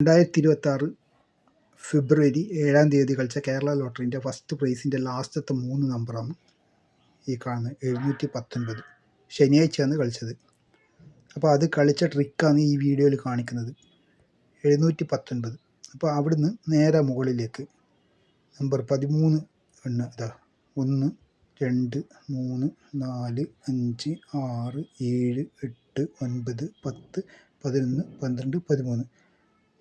2026 ഫെബ്രുവരി 7-ാം തീയതി കളിച്ച കേരള ലോട്ടറിൻ്റെ ഫസ്റ്റ് പ്രൈസിൻ്റെ ലാസ്റ്റത്തെ 3 നമ്പറാണ് ഈ കാണുന്നത് 719. ശനിയാഴ്ചയാണ് കളിച്ചത്. അപ്പോൾ അത് കളിച്ച ട്രിക്കാണ് ഈ വീഡിയോയിൽ കാണിക്കുന്നത്. 719. അപ്പോൾ അവിടുന്ന് നേരെ മുകളിലേക്ക് നമ്പർ 13 എണ്ണ ഇതാ 1 2 3 4 5 6 7 8 9 10 11 12 13.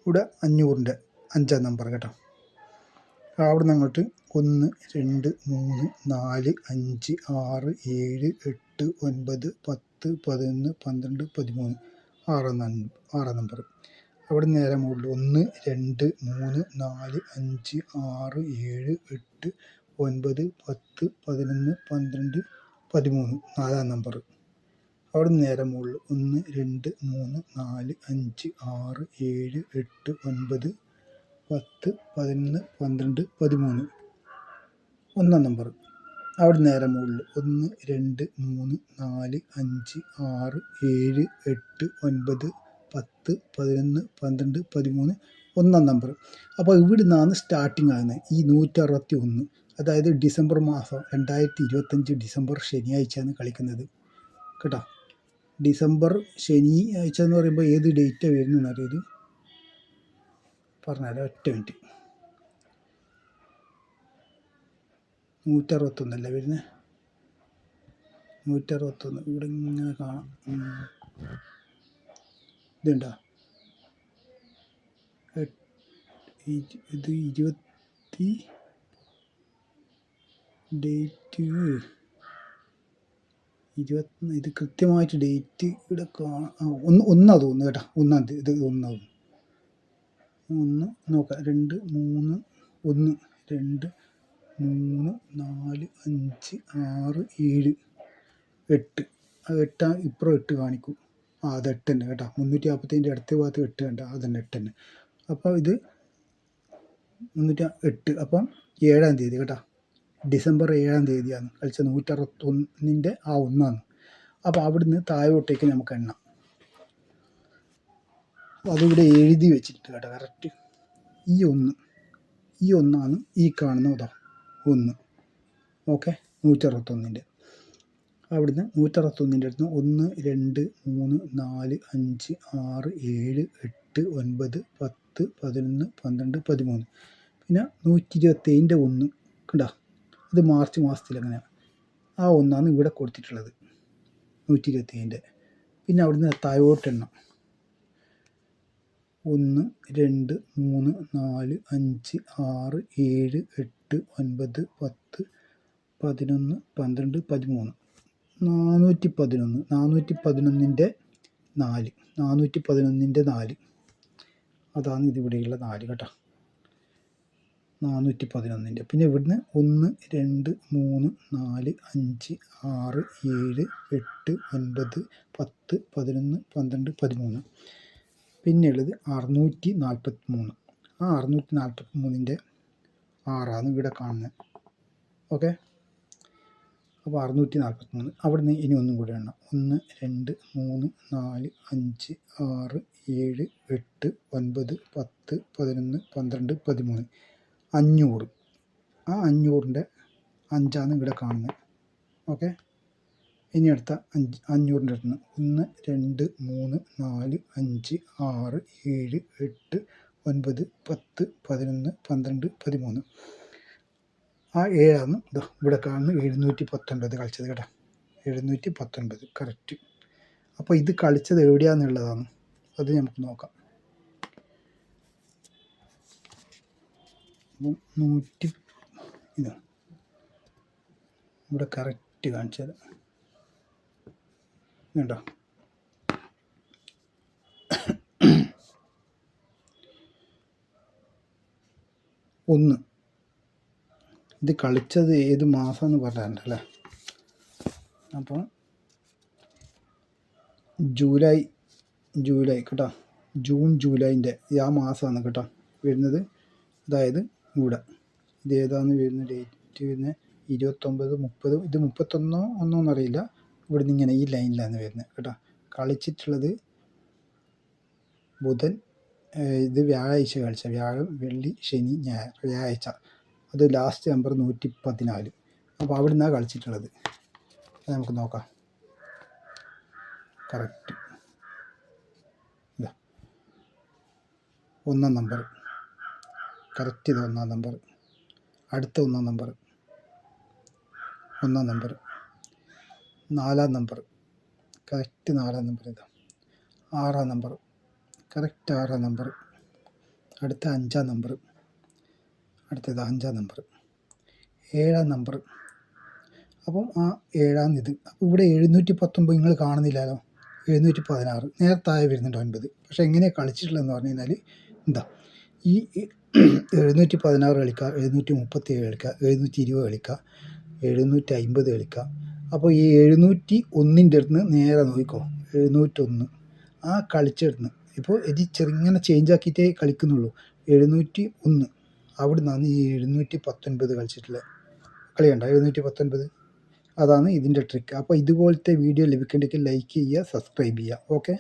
ഇവിടെ 500-ൻ്റെ 5-ാം നമ്പർ കേട്ടോ. അവിടുന്ന് അങ്ങോട്ട് 1 2 3 4 5 6 7 8 9 10 11 12 13 6-ാം നമ്പർ. അവിടെ നേരെ മുകളിൽ 1 2 3 4 5 6 7 8 9 10 11 12 13 4-ാം നമ്പർ. അവിടെ നേരെ മുകളിൽ 1 2 3 4 5 6 7 8 9 10 11 12 13 1-ാം നമ്പർ. അവിടെ നേരെ മുകളിൽ 1 2 3 4 5 6 7 8 9 10 11 12 13 1-ാം നമ്പർ. അപ്പോൾ ഇവിടെ നിന്നാണ് സ്റ്റാർട്ടിങ് ആകുന്നത് ഈ 161. അതായത് ഡിസംബർ മാസം 2025 ഡിസംബർ ശനിയാഴ്ചയാണ് കളിക്കുന്നത് കേട്ടോ. ഡിസംബർ ശനിയാഴ്ച എന്ന് പറയുമ്പോൾ ഏത് ഡേറ്റാണ് വരുന്നതെന്ന് അറിയത് പറഞ്ഞാൽ ഒറ്റ മിനിറ്റ്. 161 വരുന്നത്. 161 ഇവിടെ ഇങ്ങനെ കാണാം. ഇതുണ്ടോ? ഇത് 20 ഡേറ്റ് 21. ഇത് കൃത്യമായിട്ട് ഡേറ്റ് ഇവിടെ കാണാം. ഒന്നാ തോന്നുന്നു കേട്ടോ. 1-ാം തീയതി. ഇത് 1 നോക്കാം. 2 3 1 2 3 4 5 6 7 8. അത് 8 ഇപ്പുറം 8 കാണിക്കും. അത് 8 തന്നെ കേട്ടോ. 345 അടുത്ത ഭാഗത്ത് 8 കണ്ട അത് തന്നെ 8 തന്നെ. അപ്പോൾ ഇത് 308. അപ്പം 7-ാം തീയതി കേട്ടോ. ഡിസംബർ 7-ാം തീയതിയാണ് കളിച്ച 161-ൻ്റെ ആ 1-ആണ്. അപ്പോൾ അവിടുന്ന് താഴോട്ടേക്ക് നമുക്ക് എണ്ണാം. അതിവിടെ എഴുതി വെച്ചിട്ട് കേട്ടോ കറക്റ്റ്. ഈ ഒന്നാണ് ഈ കാണുന്നതാ 1. ഓക്കെ. 161-ൻ്റെ അവിടുന്ന് 161-ൻ്റെ അടുത്ത് 1 2 3 4 5 6 7 8 9 10 11 12 13. പിന്നെ 127-ൻ്റെ 1 കണ്ടോ. ഇത് മാർച്ച് മാസത്തിൽ അങ്ങനെയാണ്. ആ 1-ആണ് ഇവിടെ കൊടുത്തിട്ടുള്ളത് 127-ൻ്റെ. പിന്നെ അവിടുന്ന് താഴോട്ടെണ്ണം 1 2 3 4 5 6 7 8 9 10 11 12 13 411. 411-ൻ്റെ 4. 411-ൻ്റെ 4 അതാണ് ഇതിവിടെയുള്ള 4 കേട്ടോ. 411-ൻ്റെ. പിന്നെ ഇവിടുന്ന് 1 2 3 4 5 6 7 8 9 10 11 12 13. പിന്നെയുള്ളത് 643. ആ 643-ൻ്റെ 6-ആണ് ഇവിടെ കാണുന്നത്. ഓക്കെ. അപ്പോൾ 643. അവിടുന്ന് ഇനി ഒന്നും കൂടെ എണ്ണാം. 1 2 3 4 5 6 7 8 9 10 11 12 13 500. ആ 500-ൻ്റെ 5-ആണ് ഇവിടെ കാണുന്നത്. ഓക്കെ. ഇനി അടുത്ത 500-ൻ്റെ അടുത്ത് 1 2 3 4 5 6 7 8 9 10 11 12 13. ആ 7-ആണ് ഇവിടെ കാണുന്നത് 719 കളിച്ചത് കേട്ടോ. 719 കറക്റ്റ്. അപ്പോൾ ഇത് കളിച്ചത് എവിടെയാണെന്നുള്ളതാണ്. അത് നമുക്ക് നോക്കാം. 100 ഇത് ഇവിടെ കറക്റ്റ് കാണിച്ചത് കേട്ടോ. ഒന്ന് ഇത് കളിച്ചത് ഏത് മാസമെന്ന് പറഞ്ഞിട്ടുണ്ടല്ലേ. അപ്പോൾ ജൂലൈ കേട്ടോ. ജൂൺ ജൂലൈൻ്റെ ആ മാസമാണ് കേട്ടോ വരുന്നത്. അതായത് ഇവിടെ ഇത് ഏതാണ് വരുന്ന ഡേറ്റ് വരുന്നത് 29 30. ഇത് 31 ഒന്നോന്നറിയില്ല. ഇവിടുന്ന് ഇങ്ങനെ ഈ ലൈനിലാണ് വരുന്നത് കേട്ടോ. കളിച്ചിട്ടുള്ളത് ബുധൻ ഇത് വ്യാഴാഴ്ച കളിച്ച വ്യാഴം വെള്ളി ശനി ഞായർ വ്യാഴാഴ്ച അത് ലാസ്റ്റ് നമ്പർ 114. അപ്പോൾ അവിടെ നിന്നാണ് കളിച്ചിട്ടുള്ളത്. അത് നമുക്ക് നോക്കാം. കറക്റ്റ് ഇതാ 1-ാം നമ്പർ, കറക്റ്റ് ഇത് 1-ാം നമ്പർ, അടുത്ത 1-ാം number, 1-ാം number, 4-ാം number, correct 4-ാം number, ഇതാ 6-ാം നമ്പർ, കറക്റ്റ് 6-ാം നമ്പർ, അടുത്ത 5-ാം നമ്പർ, അടുത്തത് 5-ാം നമ്പർ, 7-ാം നമ്പർ. അപ്പം ആ 7-ാം ഇത് അപ്പോൾ ഇവിടെ 719 നിങ്ങൾ കാണുന്നില്ലല്ലോ, 716 നേരത്തായ വരുന്നുണ്ട് 9. പക്ഷേ എങ്ങനെയാണ് കളിച്ചിട്ടുള്ളതെന്ന് പറഞ്ഞു കഴിഞ്ഞാൽ എന്താ ഈ 716 കളിക്കുക, 737 കളിക്കുക, 720 കളിക്കുക, 750 കളിക്കുക. അപ്പോൾ ഈ 701ൻ്റെ അടുത്ത് നേരെ നോക്കിക്കോ, 701 ആ കളിച്ചെടുത്ത് ഇപ്പോൾ ഇത് ചെറുങ്ങനെ ചേഞ്ച് ആക്കിയിട്ടേ കളിക്കുന്നുള്ളൂ. 701 അവിടെ നിന്നാണ് ഈ 719 കളിച്ചിട്ടുള്ളത്. കളി കണ്ടോ 719? അതാണ് ഇതിൻ്റെ ട്രിക്ക്. അപ്പോൾ ഇതുപോലത്തെ വീഡിയോ ലഭിക്കേണ്ടെങ്കിൽ ലൈക്ക് ചെയ്യുക, സബ്സ്ക്രൈബ് ചെയ്യുക. ഓക്കെ.